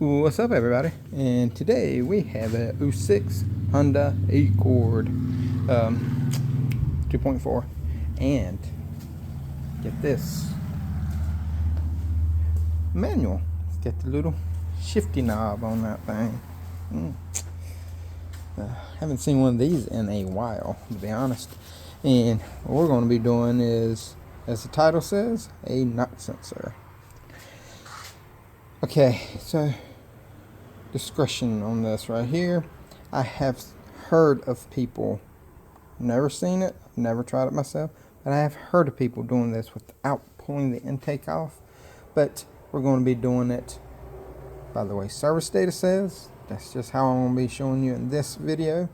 What's up, everybody? And today we have a 06 Honda Accord 2.4, and get this, manual. It's got the little shifty knob on that thing. Haven't seen one of these in a while, to be honest. And what we're going to be doing is, as the title says, a knock sensor. Okay, so discretion on this right here. I have heard of people, never seen it, never tried it myself, but I have heard of people doing this without pulling the intake off. But we're going to be doing it by the way service data says. That's just how I'm going to be showing you in this video.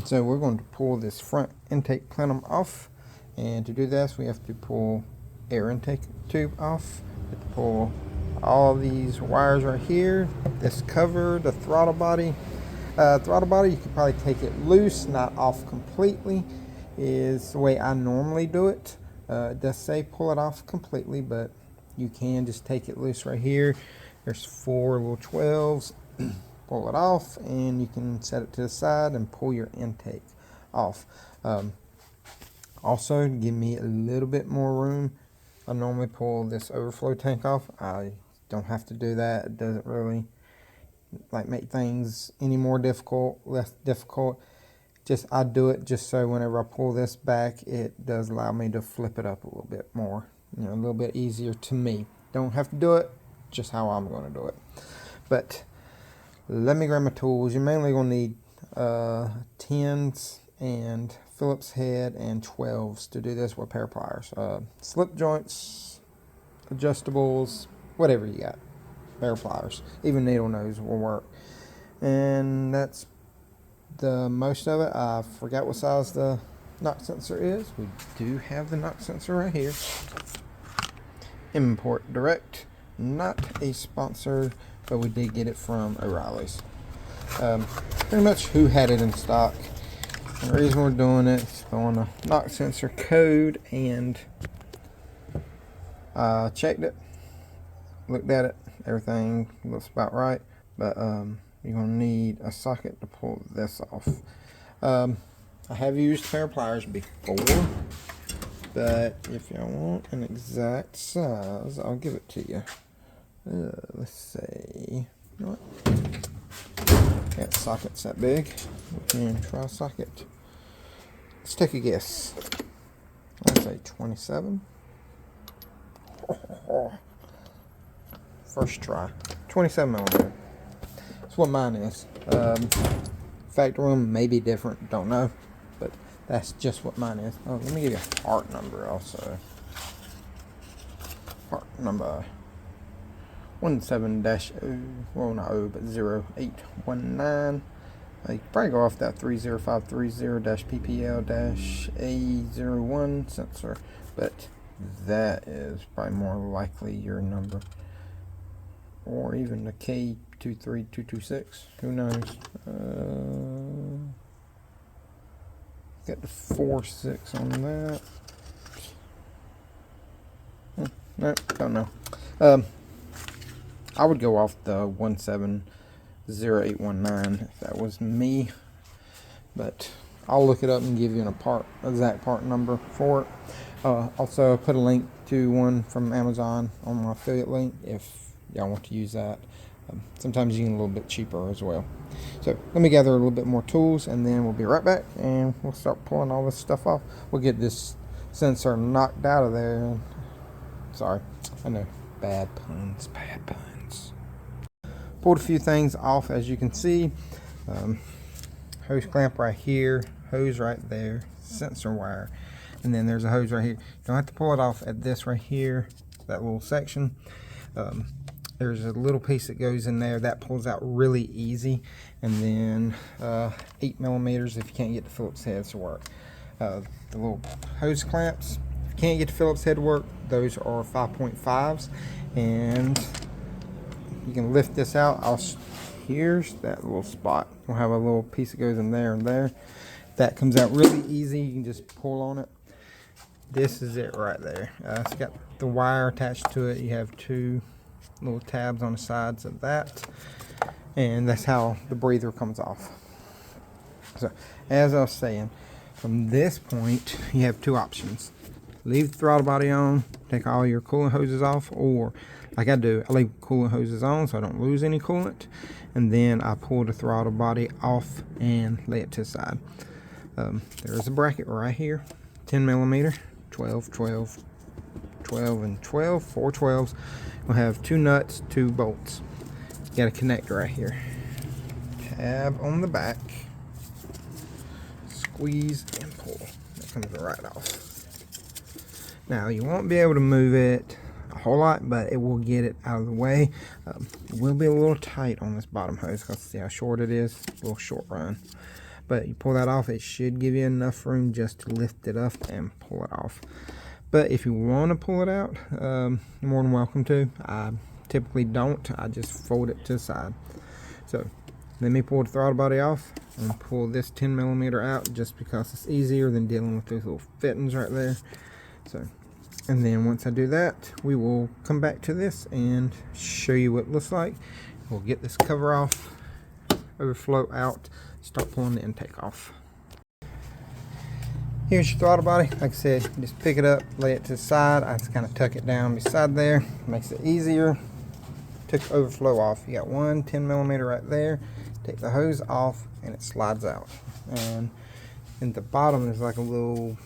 So we're going to pull this front intake plenum off, and to do this we have to pull air intake tube off. We have to pull all these wires right here, this cover, the throttle body. You could probably take it loose, not off completely, is the way I normally do it. It does say pull it off completely, but you can just take it loose right here. There's 4 little 12s. Pull it off, and you can set it to the side and pull your intake off. Also, to give me a little bit more room, I normally pull this overflow tank off. I don't have to do that. It doesn't really make things any more difficult, less difficult. I do it just so whenever I pull this back, it does allow me to flip it up a little bit more, a little bit easier to me. Don't have to do it, just how I'm going to do it. But let me grab my tools. You're mainly going to need 10s and Phillips head and 12s to do this with pair of pliers. Slip joints, adjustables, whatever you got. Pair of pliers. Even needle nose will work. And that's the most of it. I forgot what size the knock sensor is. We do have the knock sensor right here. Import direct. Not a sponsor, but we did get it from O'Reilly's. Pretty much who had it in stock. And the reason we're doing it is on a knock sensor code, and I checked it, looked at it, everything looks about right, but you're going to need a socket to pull this off. I have used a pair of pliers before, but if y'all want an exact size, I'll give it to you. Let's see. You know what? Got sockets that big. We can try a socket. Let's take a guess. I'd say 27. First try. 27 millimeter. That's what mine is. Factory one may be different. Don't know. But that's just what mine is. Oh, let me give you a part number also. Part number 17-0, well not 0, but 0819. You can probably go off that 30530-PPL-A01 sensor, but that is probably more likely your number. Or even the K23226, who knows. Got the 4.6 on that. No, don't know. I would go off the 170819 if that was me, but I'll look it up and give you an exact part number for it. Also, I put a link to one from Amazon on my affiliate link if y'all want to use that. Sometimes you can get a little bit cheaper as well. So let me gather a little bit more tools, and then we'll be right back, and we'll start pulling all this stuff off. We'll get this sensor knocked out of there. Sorry, I know, bad puns. Pulled a few things off, as you can see. Hose clamp right here, hose right there, sensor wire, and then there's a hose right here. You don't have to pull it off at this right here, that little section. There's a little piece that goes in there that pulls out really easy, and then 8 millimeters if you can't get the Phillips heads to work. The little hose clamps, if you can't get the Phillips head to work, those are 5.5s, and you can lift this out. Here's that little spot. We'll have a little piece that goes in there and there. That comes out really easy. You can just pull on it. This is it right there. It's got the wire attached to it. You have 2 little tabs on the sides of that, and that's how the breather comes off. So as I was saying, from this point you have two options: leave the throttle body on, take all your coolant hoses off, or like I do, I leave coolant hoses on so I don't lose any coolant, and then I pull the throttle body off and lay it to the side. There is a bracket right here, 10 millimeter, 12, 12, 12, and 12, 4 12s. We'll have 2 nuts, 2 bolts. Got a connector right here. Tab on the back, squeeze and pull. That comes right off. Now you won't be able to move it a whole lot, but it will get it out of the way. It will be a little tight on this bottom hose because see how short it is, a little short run. But you pull that off, it should give you enough room just to lift it up and pull it off. But if you want to pull it out, you're more than welcome to. I typically don't. I just fold it to the side. So let me pull the throttle body off and pull this 10 millimeter out just because it's easier than dealing with those little fittings right there. So, and then once I do that, we will come back to this and show you what it looks like. We'll get this cover off, overflow out, start pulling the intake off. Here's your throttle body. Like I said, just pick it up, lay it to the side. I just kind of tuck it down beside there. Makes it easier. Took overflow off. You got one 10 millimeter right there. Take the hose off and it slides out. And in the bottom there's like a little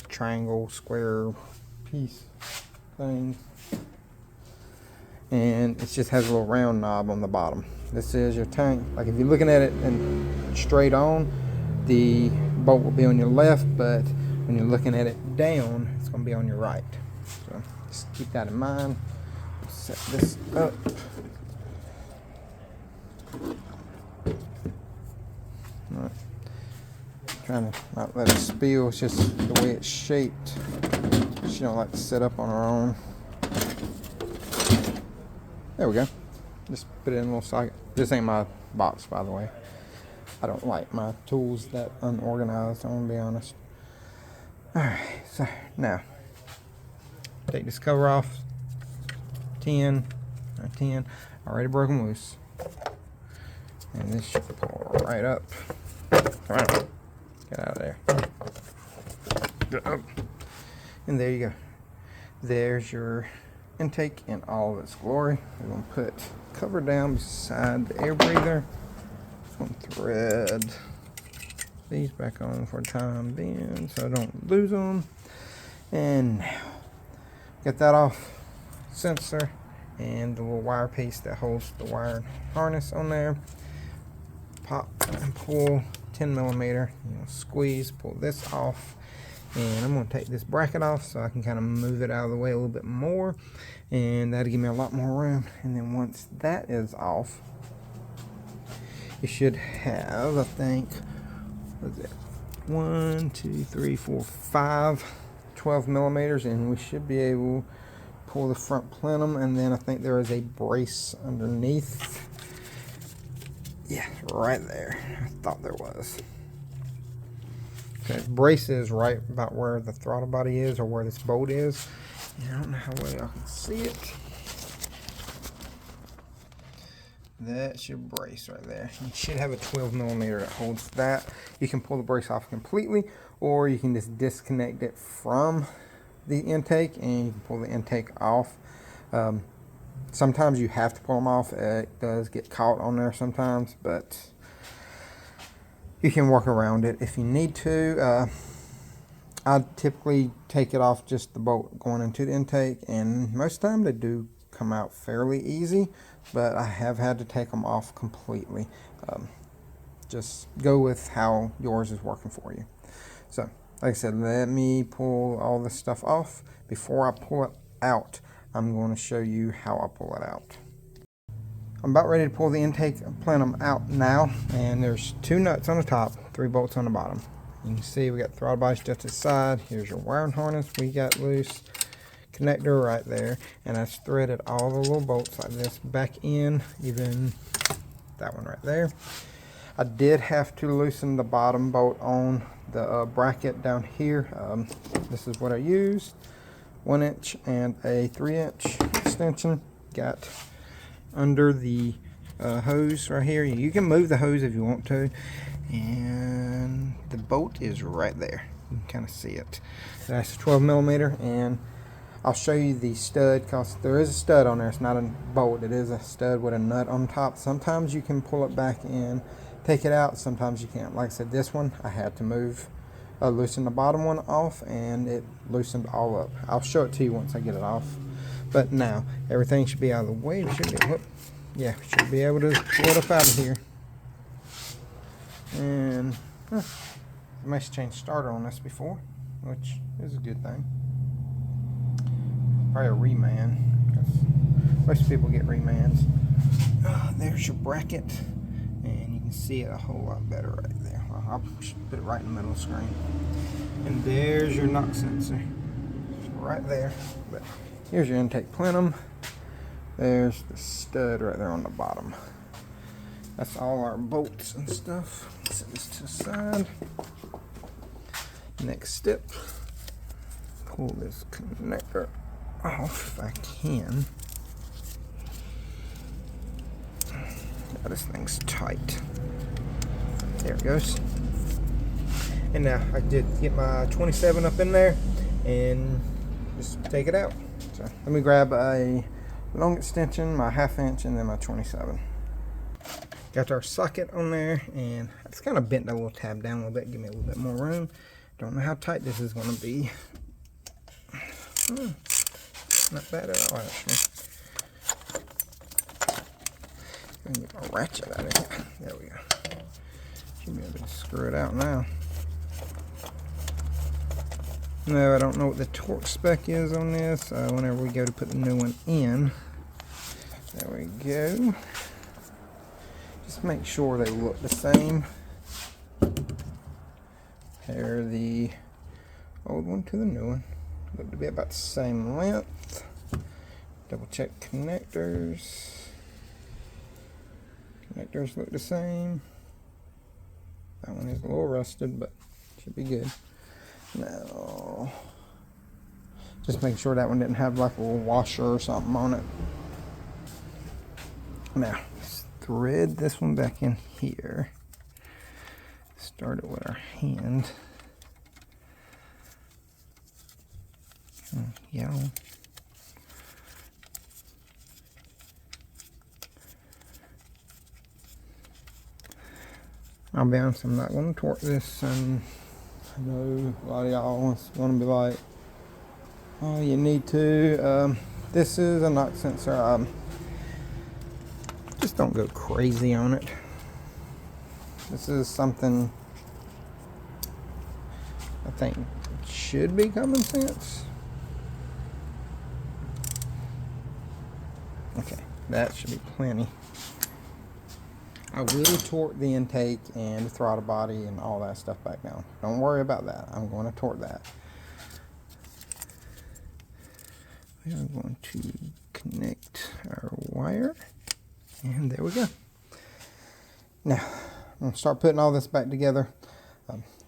triangle square piece thing, and it just has a little round knob on the bottom. This is your tank. Like if you're looking at it and straight on, the bolt will be on your left, but when you're looking at it down, it's going to be on your right. So just keep that in mind. Set this up. Alright. Trying to not let it spill. It's just the way it's shaped. She don't like to set up on her own. There we go. Just put it in a little socket. This ain't my box, by the way. I don't like my tools that unorganized, I'm gonna be honest. Alright, so now take this cover off. 10, already broken loose. And this should pull right up. Right. Get out of there. Get up. And there you go. There's your intake in all of its glory. We're going to put cover down beside the air breather. Just going to thread these back on for the time being so I don't lose them. And now, get that off. Sensor and the little wire piece that holds the wire harness on there. Pop and pull 10 millimeter, squeeze, pull this off, and I'm going to take this bracket off so I can kind of move it out of the way a little bit more, and that'll give me a lot more room. And then once that is off, you should have, I think, what is it, 1 2 3 4 5 12 millimeters, and we should be able to pull the front plenum. And then I think there is a brace underneath. Yeah, right there. I thought there was. Okay, brace is right about where the throttle body is, or where this bolt is. And I don't know how well y'all can see it. That's your brace right there. You should have a 12 millimeter that holds that. You can pull the brace off completely, or you can just disconnect it from the intake and you can pull the intake off. Sometimes you have to pull them off. It does get caught on there sometimes, but you can work around it if you need to. I typically take it off just the bolt going into the intake, and most of the time they do come out fairly easy, but I have had to take them off completely. Just go with how yours is working for you. So, like I said, let me pull all this stuff off. Before I pull it out, I'm going to show you how I pull it out. I'm about ready to pull the intake plenum out now, and there's 2 nuts on the top, 3 bolts on the bottom. You can see we got throttle body just to the side. Here's your wiring harness we got loose, connector right there, and I've threaded all the little bolts like this back in, even that one right there. I did have to loosen the bottom bolt on the bracket down here. This is what I used, 1 inch and a 3 inch extension. got under the hose right here. You can move the hose if you want to, and the bolt is right there. You can kind of see it. That's 12 millimeter, and I'll show you the stud, because there is a stud on there. It's not a bolt, it is a stud with a nut on top. Sometimes you can pull it back in, take it out, sometimes you can't. Like I said, this one I had to loosen the bottom one off, and it loosened all up. I'll show it to you once I get it off. But now everything should be out of the way. We should be able to pull it up out of here. And I must change starter on this before, which is a good thing. Probably a reman, because most people get remans. There's your bracket, and you can see it a whole lot better right there. Well, I'll put it right in the middle of the screen. And there's your knock sensor, right there. But here's your intake plenum. There's the stud right there on the bottom. That's all our bolts and stuff. Set this to the side. Next step, pull this connector off if I can. Oh, this thing's tight. There it goes. And now I did get my 27 up in there and just take it out. So let me grab a long extension, my 1/2 inch, and then my 27. Got our socket on there, and I just kind of bent that little tab down a little bit, give me a little bit more room. Don't know how tight this is going to be. Not bad at all, actually. Let me get my ratchet out of here. There we go. Should be able to screw it out now. No, I don't know what the torque spec is on this. Whenever we go to put the new one in, there we go. Just make sure they look the same. Compare the old one to the new one. Look to be about the same length. Double check connectors. Connectors look the same. That one is a little rusted, but should be good. Now, just make sure that one didn't have like a little washer or something on it. Now, let's thread this one back in here. Start it with our hand. Yeah. I'll be honest, I'm not going to torque this, and I know a lot of y'all want to be like, oh, you need to. This is a knock sensor. Just don't go crazy on it. This is something I think should be common sense. Okay, that should be plenty. I will torque the intake and the throttle body and all that stuff back down. Don't worry about that. I'm going to torque that. We are going to connect our wire, and there we go. Now, I'm going to start putting all this back together.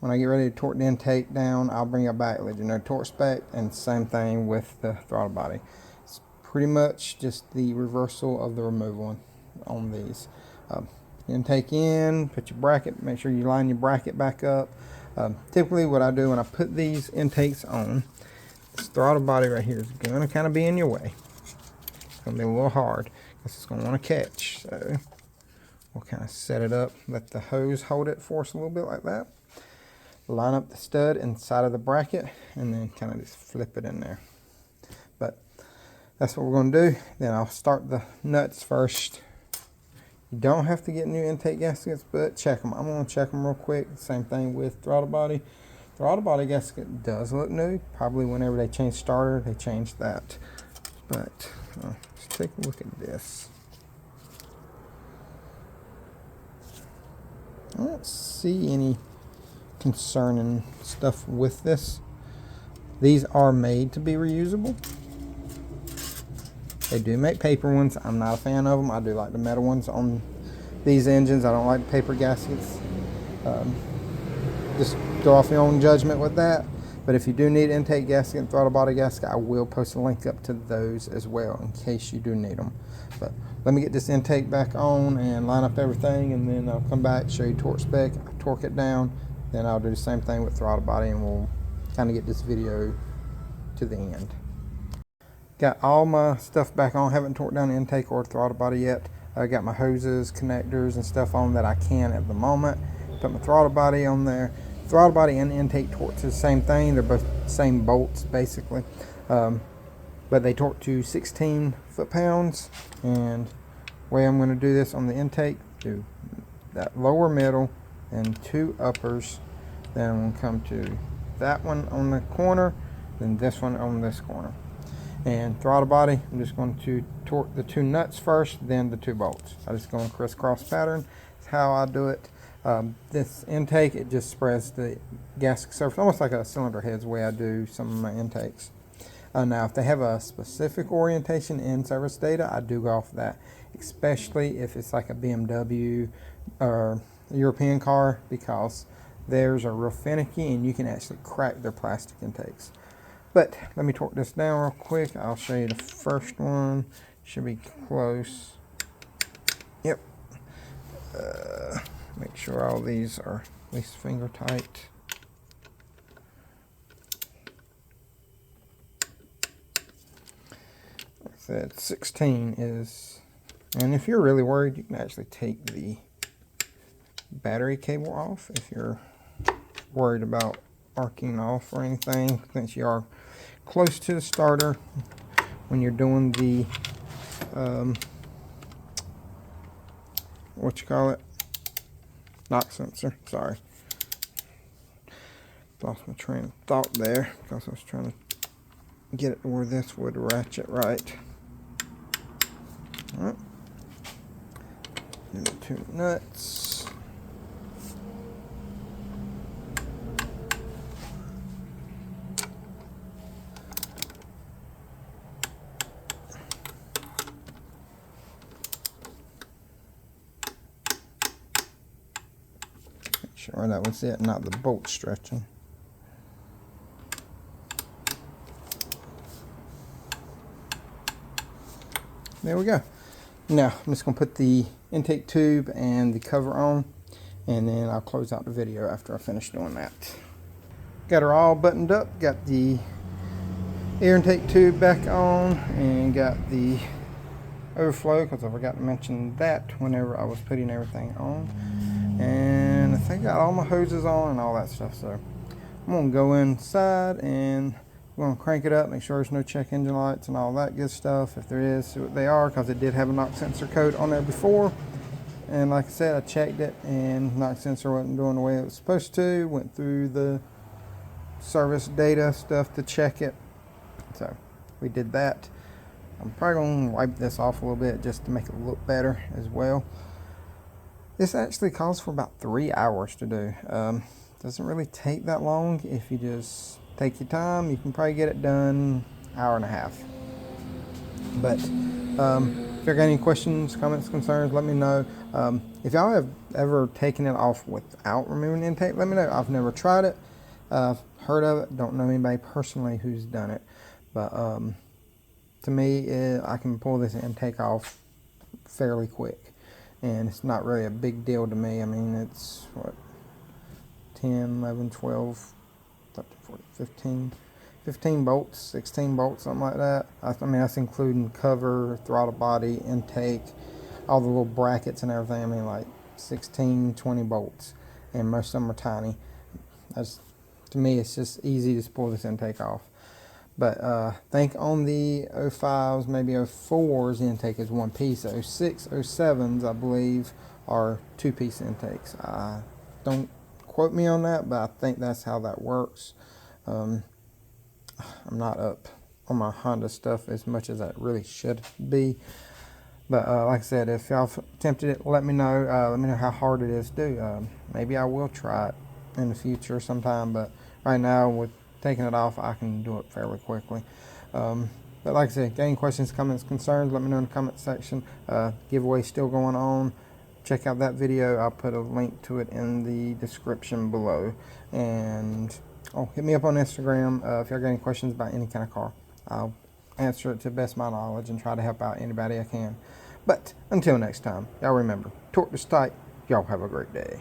When I get ready to torque the intake down, I'll bring it back, let you know torque spec, and same thing with the throttle body. It's pretty much just the reversal of the removal on these. Intake in, put your bracket, make sure you line your bracket back up. Typically what I do when I put these intakes on, this throttle body right here is going to kind of be in your way. It's going to be a little hard because it's going to want to catch. So we'll kind of set it up, let the hose hold it for us a little bit like that. Line up the stud inside of the bracket, and then kind of just flip it in there. But that's what we're going to do. Then I'll start the nuts first. You don't have to get new intake gaskets, but check them. I'm going to check them real quick. Same thing with throttle body. Throttle body gasket does look new. Probably whenever they change starter, they changed that. But let's take a look at this. I don't see any concerning stuff with this. These are made to be reusable. They do make paper ones. I'm not a fan of them. I do like the metal ones on these engines. I don't like paper gaskets. Just go off your own judgment with that. But if you do need intake gasket and throttle body gasket, I will post a link up to those as well in case you do need them. But let me get this intake back on and line up everything, and then I'll come back, show you torque spec, torque it down, then I'll do the same thing with throttle body, and we'll kind of get this video to the end. Got all my stuff back on. Haven't torqued down the intake or throttle body yet. I got my hoses, connectors, and stuff on that I can at the moment. Put my throttle body on there. Throttle body and intake torque to the same thing. They're both the same bolts basically, but they torque to 16 foot-pounds. And the way I'm going to do this on the intake, do that lower middle and 2 uppers. Then I'm going to come to that one on the corner, then this one on this corner. And throttle body, I'm just going to torque the 2 nuts first, then the 2 bolts. I just go in crisscross pattern. That's how I do it. This intake, it just spreads the gasket surface, almost like a cylinder head's the way I do some of my intakes. Now, if they have a specific orientation in service data, I do go off of that, especially if it's like a BMW or a European car, because theirs are real finicky and you can actually crack their plastic intakes. But let me torque this down real quick. I'll show you the first one. Should be close. Yep. Make sure all these are at least finger tight. Like I said, 16 is, and if you're really worried, you can actually take the battery cable off if you're worried about arcing off or anything, since you are close to the starter when you're doing the what you call it, knock sensor. Sorry, lost my train of thought there because I was trying to get it to where this would ratchet right. All right, and the 2 nuts. Sure that was it, not the bolt stretching. There we go. Now I'm just going to put the intake tube and the cover on, and then I'll close out the video after I finish doing that. Got her all buttoned up, got the air intake tube back on, and got the overflow, because I forgot to mention that whenever I was putting everything on. And I think I got all my hoses on and all that stuff, so I'm going to go inside and I'm going to crank it up, make sure there's no check engine lights and all that good stuff. If there is, see what they are, because it did have a knock sensor code on there before. And like I said, I checked it and knock sensor wasn't doing the way it was supposed to. Went through the service data stuff to check it, so we did that. I'm probably going to wipe this off a little bit just to make it look better as well. This actually calls for about 3 hours to do. Doesn't really take that long. If you just take your time, you can probably get it done an hour and a half. But if you got any questions, comments, concerns, let me know. If y'all have ever taken it off without removing the intake, let me know. I've never tried it. I've heard of it. Don't know anybody personally who's done it. But to me, I can pull this intake off fairly quick. And it's not really a big deal to me. I mean, it's what, 10, 11, 12, 13, 14, 15 bolts, 16 bolts, something like that. I mean, that's including cover, throttle body, intake, all the little brackets and everything. I mean, like 16, 20 bolts, and most of them are tiny. To me, it's just easy to pull this intake off. But I think on the 05s, maybe 04s, the intake is one piece. 06, 07s, I believe, are 2-piece intakes. Don't quote me on that, but I think that's how that works. I'm not up on my Honda stuff as much as I really should be. But like I said, if y'all attempted it, let me know. Let me know how hard it is to do. Maybe I will try it in the future sometime, but right now with taking it off, I can do it fairly quickly. But like I said, any questions, comments, concerns, let me know in the comment section. Giveaway still going on. Check out that video. I'll put a link to it in the description below. And Oh, hit me up on Instagram if y'all got any questions about any kind of car. I'll answer it to the best of my knowledge and try to help out anybody I can. But until next time, y'all remember, torque is tight. Y'all have a great day.